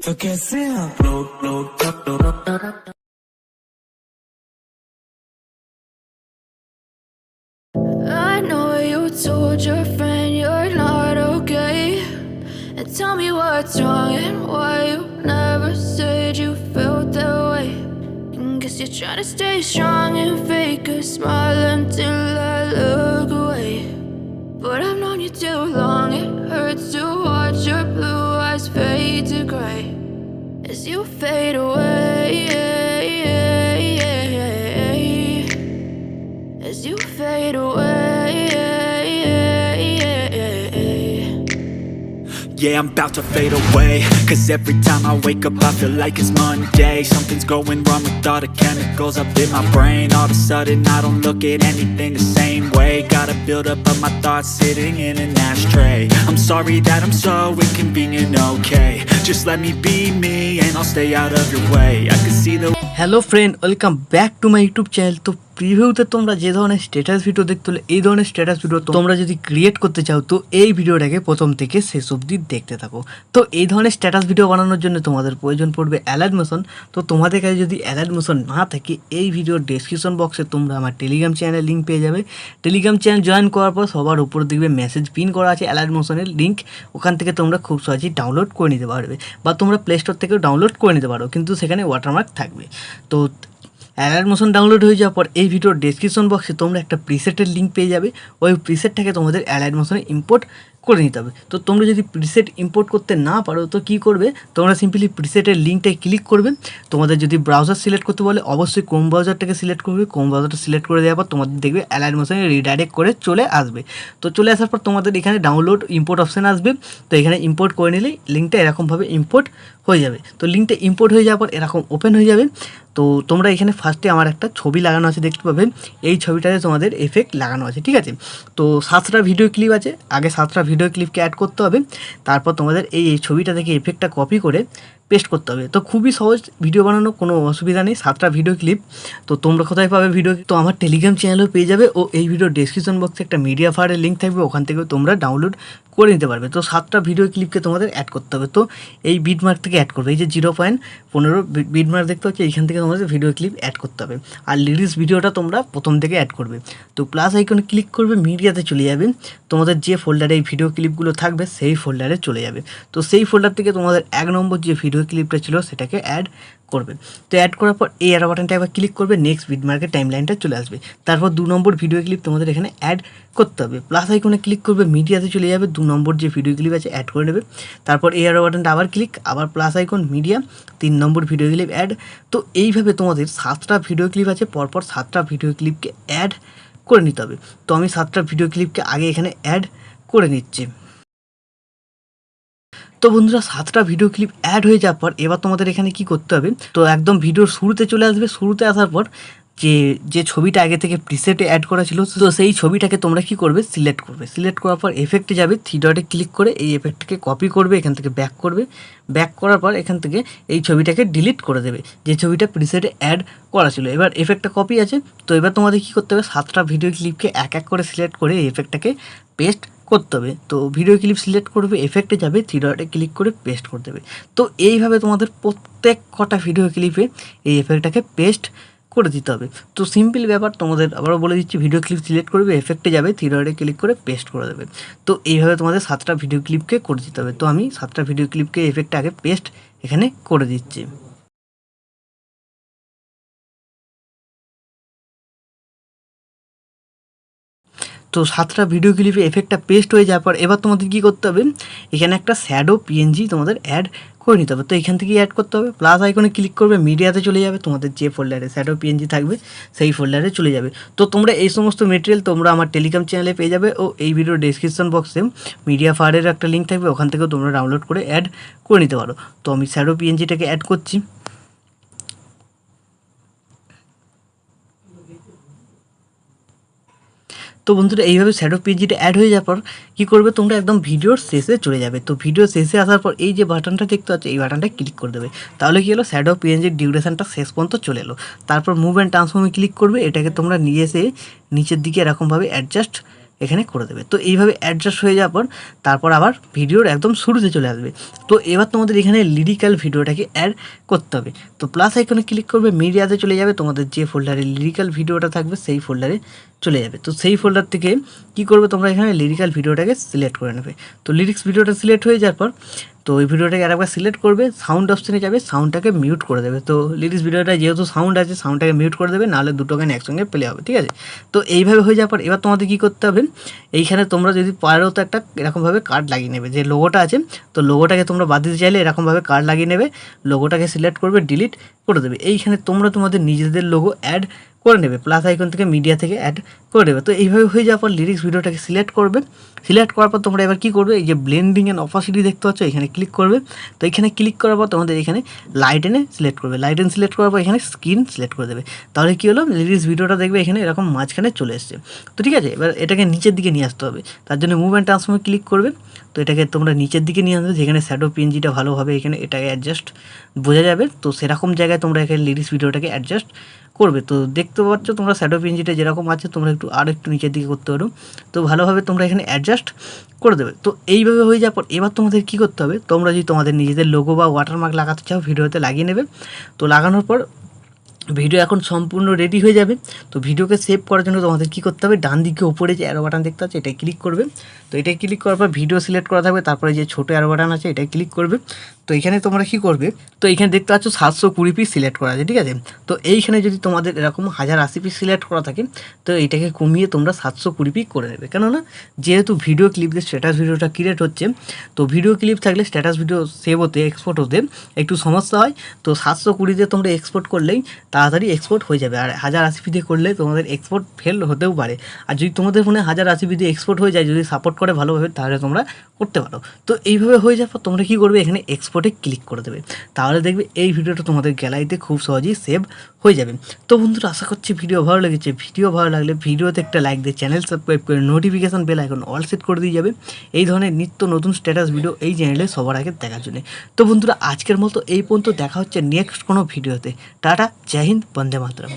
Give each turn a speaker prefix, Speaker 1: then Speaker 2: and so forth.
Speaker 1: तो कैसे आप लोग
Speaker 2: I know you told your friend you're not okay, and tell me what's wrong and why you never said you felt that way. And guess you're trying to stay strong and fake a smile until I look away. But I've known you too long, it hurts to watch your blue eyes fade to gray as you fade away, as you fade away.
Speaker 3: Yeah, I'm about to fade away, cause every time I wake up I feel like it's Monday. Something's going wrong with all the chemicals up in my brain. All of a sudden I don't look at anything the same way. Gotta build up of my thoughts sitting in an ashtray. I'm sorry that I'm so inconvenient, okay. Just let me be me and I'll stay out of your way. I can see the
Speaker 4: hello friend, welcome back to my YouTube channel. তো প্রিভিউতে তোমরা যে ধরনের status video দেখতে হলে এই ধরনের status video তোমরা যদি ক্রিয়েট করতে চাও তো এই ভিডিওটাকে প্রথম থেকে শেষ অবধি দেখতে থাকো। তো এই ধরনের স্ট্যাটাস ভিডিও বানানোর জন্য তোমাদের প্রয়োজন পড়বে অ্যালাইট মোশন। তো তোমাদের কাছে যদি অ্যালাইট মোশন না থাকে এই ভিডিওর ডেসক্রিপশন বক্সে তোমরা আমার টেলিগ্রাম চ্যানেলের লিঙ্ক পেয়ে যাবে। টেলিগ্রাম চ্যানেল জয়েন করার পর সবার উপর দেখবে মেসেজ পিন করা আছে অ্যালাইট মোশনের লিঙ্ক। ওখান থেকে তোমরা খুব সহজেই ডাউনলোড করে নিতে পারবে, বা তোমরা প্লে স্টোর থেকেও ডাউনলোড করে নিতে পারো, কিন্তু সেখানে ওয়াটারমার্ক থাকবে। তো অ্যালাইট মোশন ডাউনলোড হয়ে যাওয়ার পর এই ভিডিওর ডেসক্রিপশন বক্সে তোমরা একটা প্রিসেটের লিঙ্ক পেয়ে যাবে। ওই প্রিসেটটাকে তোমাদের অ্যালাইট মোশনে ইম্পোর্ট করে নিতে হবে। তো তোমরা যদি প্রিসেট ইম্পোর্ট করতে না পারো তো কী করবে, তোমরা সিম্পলি প্রিসেটের লিঙ্কটায় ক্লিক করবে। তোমাদের যদি ব্রাউজার সিলেক্ট করতে বলে অবশ্যই ক্রোম ব্রাউজারটাকে সিলেক্ট করবে। ক্রোম ব্রাউজারটা সিলেক্ট করে দেওয়ার পর তোমাদের দেখবে অ্যালাইট মোশনে রিডাইরেক্ট করে চলে আসবে। তো চলে আসার পর তোমাদের এখানে ডাউনলোড ইম্পোর্ট অপশান আসবে। তো এখানে ইম্পোর্ট করে নিলেই লিঙ্কটা এরকমভাবে ইম্পোর্ট হয়ে যাবে। তো লিঙ্কটা ইম্পোর্ট হয়ে যাওয়ার পর এরকম ওপেন হয়ে যাবে। তো তোমরা এখানে ফার্স্টে আমার একটা ছবি লাগানো আছে দেখতে পাবে। এই ছবিটাতে তোমাদের এফেক্ট লাগানো আছে, ঠিক আছে। তো 7টা ভিডিও ক্লিপ আছে, আগে 7টা ভিডিও ক্লিপকে অ্যাড করতে হবে। তারপর তোমাদের এই ছবিটা থেকে এফেক্টটা কপি করে পেস্ট করতে হবে। তো খুবই সহজ ভিডিও বানানো, কোনো অসুবিধা নেই। 7টা ভিডিও ক্লিপ তো তোমরা কোথায় পাবে ভিডিও, তো আমার টেলিগ্রাম চ্যানেলেও পেয়ে যাবে। ও এই ভিডিও ডেসক্রিপশন বক্সে একটা মিডিয়া ফায়ারের লিঙ্ক থাকবে, ওখান থেকে তোমরা ডাউনলোড করে নিতে পারবে। তো 7টা ভিডিও ক্লিপকে তোমাদের অ্যাড করতে হবে। তো এই বিটমার্ক থেকে অ্যাড করবে, এই যে 0.15 বিটমার্ক দেখতে হচ্ছে, এইখান থেকে তোমাদের ভিডিও ক্লিপ অ্যাড করতে হবে। আর লিরিক্স ভিডিওটা তোমরা প্রথম থেকে অ্যাড করবে। তো প্লাস আইকনে ক্লিক করবে, মিডিয়াতে চলে যাবে। তোমাদের যে ফোল্ডারে এই ভিডিও ক্লিপগুলো থাকবে সেই ফোল্ডারে চলে যাবে। তো সেই ফোল্ডার থেকে তোমাদের 1 নম্বর যে ভিডিও ক্লিপটা ছিল সেটাকে অ্যাড করবে। তো অ্যাড করার পর এই অ্যারো বাটনটা একবার ক্লিক করবে, নেক্সট বিটমার্কের টাইমলাইনটা চলে আসবে। তারপর 2 নম্বর ভিডিও ক্লিপ তোমাদের এখানে অ্যাড করতে হবে। প্লাস আইকনে ক্লিক করবে, মিডিয়াতে চলে যাবে, 2 নম্বর যে ভিডিও ক্লিপ আছে অ্যাড করে নেবে। তারপর এই অ্যারো বাটনটা আবার ক্লিক, আবার প্লাস আইকন, মিডিয়া, 3 নম্বর ভিডিও ক্লিপ অ্যাড। তো এইভাবে তোমাদের 7টা ভিডিও ক্লিপ আছে, পরপর 7টা ভিডিও ক্লিপকে অ্যাড করে নিতে হবে। তো আমি 7টা ভিডিও ক্লিপকে আগে এখানে অ্যাড করে নিচ্ছি। তো বন্ধুরা 7টা ভিডিও ক্লিপ অ্যাড হয়ে যাওয়ার পর এবার তোমাদের এখানে কি করতে হবে, তো একদম ভিডিওর শুরুতে চলে আসবে। শুরুতে আসার পর যে ছবিটা আগে থেকে প্রিসেটে অ্যাড করা ছিল, তো সেই ছবিটাকে তোমরা কি করবে, সিলেক্ট করবে। সিলেক্ট করার পর এফেক্টে যাবে, 3 ডটে ক্লিক করে এই এফেক্টটাকে কপি করবে, এখান থেকে ব্যাক করবে। ব্যাক করার পর এখান থেকে এই ছবিটাকে ডিলিট করে দেবে, যে ছবিটা প্রিসেটে অ্যাড করা ছিল। এবার এফেক্টটা কপি আছে। তো এবার তোমাদের কী করতে হবে, 7টা ভিডিও ক্লিপকে এক এক করে সিলেক্ট করে এই এফেক্টটাকে পেস্ট করতে হবে। তো ভিডিও ক্লিপ সিলেক্ট করবে, এফেক্টে যাবে, 3 ডটে ক্লিক করে পেস্ট করে দেবে। তো এইভাবে তোমাদের প্রত্যেক কটা ভিডিও ক্লিপে এই এফেক্টটাকে পেস্ট করে দিতে হবে। তো সিম্পল ব্যাপার, তোমাদের আবারও বলে দিচ্ছি, ভিডিও ক্লিপ সিলেক্ট করবে, এফেক্টে যাবে, 3 ডটে ক্লিক করে পেস্ট করে দেবে। তো এইভাবে তোমাদের 7টা ভিডিও ক্লিপকে করে দিতে হবে। তো আমি 7টা ভিডিও ক্লিপকে এফেক্টে আগে পেস্ট এখানে করে দিচ্ছি। তো 7টা ভিডিও ক্লিপে এফেক্টটা পেস্ট হয়ে যাওয়ার পর এবার তোমাদের কী করতে হবে, এখানে একটা শ্যাডো পিএনজি তোমাদের অ্যাড করে নিতে হবে। তো এখান থেকেই অ্যাড করতে হবে। প্লাস আইকনে ক্লিক করবে, মিডিয়াতে চলে যাবে, তোমাদের যে ফোল্ডারে শ্যাডো পিএনজি থাকবে সেই ফোল্ডারে চলে যাবে। তো তোমরা এই সমস্ত মেটেরিয়াল তোমরা আমার টেলিগ্রাম চ্যানেলে পেয়ে যাবে। ও এই ভিডিও ডেসক্রিপশন বক্সে মিডিয়া ফায়ারের একটা লিঙ্ক থাকবে, ওখান থেকেও তোমরা ডাউনলোড করে অ্যাড করে নিতে পারো। তো আমি শ্যাডো পিএনজিটাকে অ্যাড করছি। তো বন্ধুরা এইভাবে শ্যাডো পিএনজিটা অ্যাড হয়ে যাওয়ার পর কী করবে, তোমরা একদম ভিডিওর শেষে চলে যাবে। তো ভিডিও শেষে আসার পর এই যে বাটনটা দেখতে পাচ্ছ, এই বাটনটা ক্লিক করে দেবে। তাহলে কী হলো, শ্যাডো পিএনজির ডিউরেশনটা শেষ পর্যন্ত চলে এলো। তারপর মুভ অ্যান্ড ট্রান্সফর্মে ক্লিক করবে, এটাকে তোমরা নিয়ে এসে নিচের দিকে এরকমভাবে অ্যাডজাস্ট এখানে করে দেবে। তো এইভাবে অ্যাডজাস্ট হয়ে যাওয়ার পর তারপর আবার ভিডিওর একদম শুরুতে চলে আসবে। তো এবার তোমাদের এখানে লিরিক্যাল ভিডিওটাকে অ্যাড করতে হবে। তো প্লাস আইকনে ক্লিক করবে, মিডিয়াতে চলে যাবে, তোমাদের যে ফোল্ডারে লিরিক্যাল ভিডিওটা থাকবে সেই ফোল্ডারে চলে যাবে। তো সেই ফোল্ডার থেকে কি করবে, তোমরা এখানে লিরিক্যাল ভিডিওটাকে সিলেক্ট করে নেবে। তো লিরিক্স ভিডিওটা সিলেক্ট হয়ে যাওয়ার পর তো ওই ভিডিওটাকে আরেকবার সিলেক্ট করবে, সাউন্ড অপশানে যাবে, সাউন্ডটাকে মিউট করে দেবে। তো লিরিক্স ভিডিওটা যেহেতু সাউন্ড আছে, সাউন্ডটাকে মিউট করে দেবে, নাহলে দুটো গান একসঙ্গে প্লে হবে, ঠিক আছে। তো এইভাবে হয়ে যাওয়ার পর এবার তোমাদের কী করতে হবে, এইখানে তোমরা যদি পারো তো একটা এরকমভাবে কার্ড লাগিয়ে নেবে, যে লোগোটা আছে তো লোগোটাকে তোমরা বাদ দিতে চাইলে এরকমভাবে কার্ড লাগিয়ে নেবে, লোগোটাকে সিলেক্ট করবে, ডিলিট করে দেবে। এইখানে তোমরা তোমাদের নিজেদের লোগো অ্যাড করে নেবে, প্লাস আইকন থেকে মিডিয়া থেকে অ্যাড করে দেবে। তো এইভাবে হয়ে যাওয়ার পর লিরিক্স ভিডিওটাকে সিলেক্ট করবে, সিলেক্ট করার পর তোমরা এবার কী করবে, এই যে ব্লেন্ডিং অ্যান্ড অপাসিটি দেখতে পাচ্ছ এখানে ক্লিক করবে। তো এখানে ক্লিক করার পর তোমাদের এখানে লাইটেনে সিলেক্ট করবে, লাইটেন সিলেক্ট করার পর এখানে স্ক্রিন সিলেক্ট করে দেবে। তাহলে কী হলো, লিরিক্স ভিডিওটা দেখবে এখানে এরকম মাঝখানে চলে এসছে। তো ঠিক আছে, এবার এটাকে নিচের দিকে নিয়ে আসতে হবে, তার জন্য মুভ অ্যান্ড ট্রান্সফর্মে ক্লিক করবে। তো এটাকে তোমরা নিচের দিকে নিয়ে আসবে, যেখানে শ্যাডো পিএনজিটা ভালোভাবে এখানে এটাকে অ্যাডজাস্ট বোঝা যাবে। তো সেরকম জায়গায় তোমরা এখানে লিরিক্স ভিডিওটাকে অ্যাডজাস্ট করবে। তো দেখতে পাচ্ছ তোমরা শ্যাডো পিএনজিটা যেরকম আছে তোমরা একটু নিচের দিকে করতে পারো। তো ভালোভাবে তোমরা এখানে অ্যাডজাস্ট করে দেবে। তো এইভাবে হয়ে যাওয়ার পর এবার তোমাদের কী করতে হবে, তোমরা যদি তোমাদের নিজেদের লোগো বা ওয়াটারমার্ক লাগাতে চাও ভিডিওতে লাগিয়ে নেবে। তো লাগানোর পর ভিডিও এখন সম্পূর্ণ রেডি হয়ে যাবে। তো ভিডিওকে সেভ করার জন্য তোমাদের কী করতে হবে, ডান দিকে উপরে যে অ্যারো বাটন দেখতে পাচ্ছ এটাই ক্লিক করবে। তো এটাই ক্লিক করার পর ভিডিও সিলেক্ট করা থাকবে, তারপরে যে ছোটো অ্যারো বাটন আছে এটাই ক্লিক করবে। তো এখানে তোমরা কী করবে, তো এখানে দেখতে পাচ্ছ 720 পিস সিলেক্ট করা আছে, ঠিক আছে। তো এইখানে যদি তোমাদের এরকম 1080 পিস সিলেক্ট করা থাকে তো এইটাকে কমিয়ে তোমরা 720 পিস করে নেবে। কেননা যেহেতু ভিডিও ক্লিপ দিয়ে স্ট্যাটাস ভিডিওটা ক্রিয়েট হচ্ছে, তো ভিডিও ক্লিপ থাকলে স্ট্যাটাস ভিডিও সেভ হতে এক্সপোর্ট হতে একটু সমস্যা হয়। তো 720 দিয়ে তোমরা এক্সপোর্ট করলেই তাড়াতাড়ি এক্সপোর্ট হয়ে যাবে। আর 1080 দিয়ে করলে তোমাদের এক্সপোর্ট ফেল হতেও পারে। আর যদি তোমাদের ফোনে 1080 দিয়ে এক্সপোর্ট হয়ে যায়, যদি সাপোর্ট করে ভালোভাবে, তাহলে তোমরা করতে পারো। তো এইভাবে হয়ে যাওয়ার পর তোমরা কী করবে, এখানে এক্সপোর্টে ক্লিক করে দেবে। তাহলে দেখবে এই ভিডিওটা তোমাদের গ্যালারিতে খুব সহজেই সেভ হয়ে যাবে। তো বন্ধুরা, আশা করছি ভিডিও ভালো লেগেছে। ভিডিও ভালো লাগলে ভিডিওতে একটা লাইক দিয়ে চ্যানেল সাবস্ক্রাইব করে notification bell icon all set করে দিয়ে যাবে এই ধরনের নিত্য নতুন স্ট্যাটাস ভিডিও এই চ্যানেলে সবার আগে দেখার জন্য। তো বন্ধুরা, আজকের মতো এই পর্যন্ত, দেখা হচ্ছে নেক্সট কোনো ভিডিওতে। টাটা, জয় হিন্দ, বন্দে মাতরম।